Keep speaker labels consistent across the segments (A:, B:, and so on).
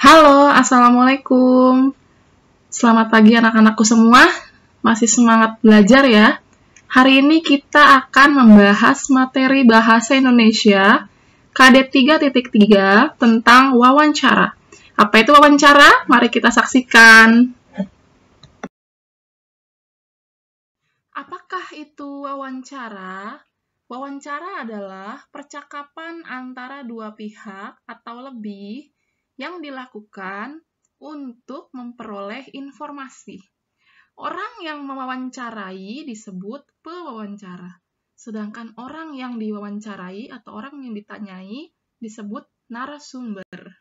A: Halo, Assalamualaikum. Selamat pagi anak-anakku semua. Masih semangat belajar ya? Hari ini kita akan membahas materi Bahasa Indonesia KD 3.3 tentang wawancara. Apa itu wawancara? Mari kita saksikan. Apakah itu wawancara? Wawancara adalah percakapan antara dua pihak atau lebih yang dilakukan untuk memperoleh informasi. Orang yang mewawancarai disebut pewawancara, sedangkan orang yang diwawancarai atau orang yang ditanyai disebut narasumber.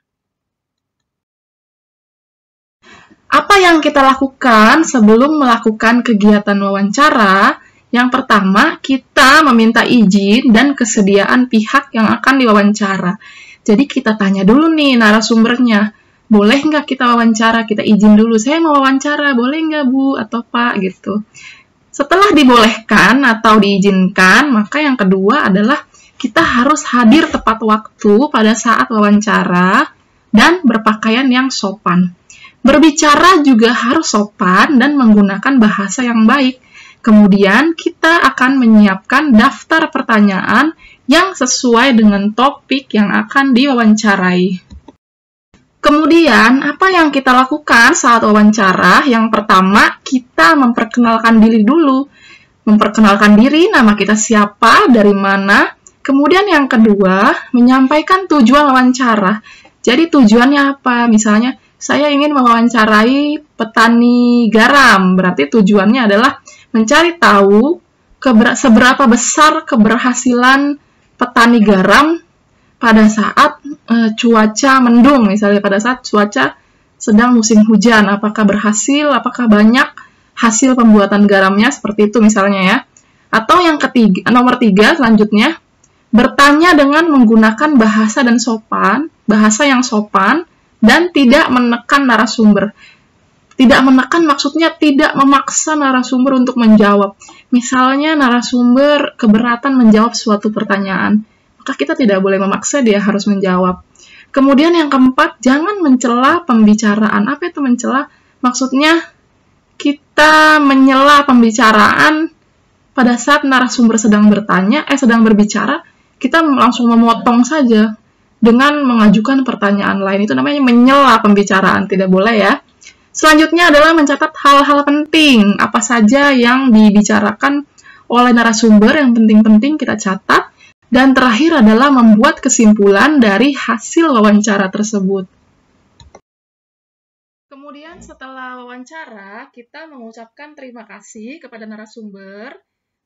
A: Apa yang kita lakukan sebelum melakukan kegiatan wawancara? Yang pertama, kita meminta izin dan kesediaan pihak yang akan diwawancara. Jadi kita tanya dulu nih narasumbernya, boleh nggak kita wawancara? Kita izin dulu, saya mau wawancara, boleh nggak Bu atau Pak gitu. Setelah dibolehkan atau diizinkan, maka yang kedua adalah kita harus hadir tepat waktu pada saat wawancara dan berpakaian yang sopan. Berbicara juga harus sopan dan menggunakan bahasa yang baik. Kemudian kita akan menyiapkan daftar pertanyaan yang sesuai dengan topik yang akan diwawancarai. Kemudian, apa yang kita lakukan saat wawancara? Yang pertama, kita memperkenalkan diri dulu. Memperkenalkan diri, nama kita siapa, dari mana. Kemudian yang kedua, menyampaikan tujuan wawancara. Jadi tujuannya apa? Misalnya, saya ingin mewawancarai petani garam. Berarti tujuannya adalah mencari tahu seberapa besar keberhasilan petani garam pada saat cuaca mendung, misalnya pada saat cuaca sedang musim hujan, apakah berhasil, apakah banyak hasil pembuatan garamnya, seperti itu misalnya ya. Atau yang ketiga, nomor 3 selanjutnya, bertanya dengan menggunakan bahasa yang sopan, dan tidak menekan narasumber. Tidak menekan maksudnya tidak memaksa narasumber untuk menjawab. Misalnya narasumber keberatan menjawab suatu pertanyaan, maka kita tidak boleh memaksa dia harus menjawab. Kemudian yang keempat, jangan mencela pembicaraan. Apa itu mencela? Maksudnya kita menyela pembicaraan pada saat narasumber sedang berbicara, kita langsung memotong saja dengan mengajukan pertanyaan lain. Itu namanya menyela pembicaraan, tidak boleh ya. Selanjutnya adalah mencatat hal-hal penting, apa saja yang dibicarakan oleh narasumber, yang penting-penting kita catat. Dan terakhir adalah membuat kesimpulan dari hasil wawancara tersebut. Kemudian setelah wawancara, kita mengucapkan terima kasih kepada narasumber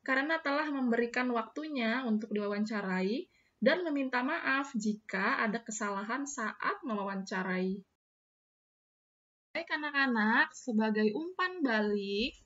A: karena telah memberikan waktunya untuk diwawancarai dan meminta maaf jika ada kesalahan saat mewawancarai. Baik anak-anak, sebagai umpan balik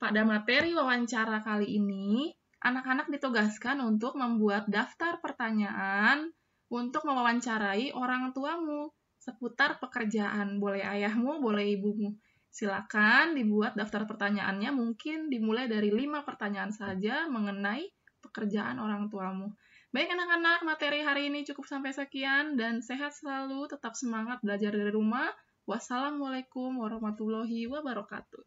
A: pada materi wawancara kali ini, anak-anak ditugaskan untuk membuat daftar pertanyaan untuk mewawancarai orang tuamu seputar pekerjaan. Boleh ayahmu, boleh ibumu. Silakan dibuat daftar pertanyaannya, mungkin dimulai dari 5 pertanyaan saja mengenai pekerjaan orang tuamu. Baik anak-anak, materi hari ini cukup sampai sekian, dan sehat selalu, tetap semangat belajar dari rumah. Wassalamualaikum warahmatullahi wabarakatuh.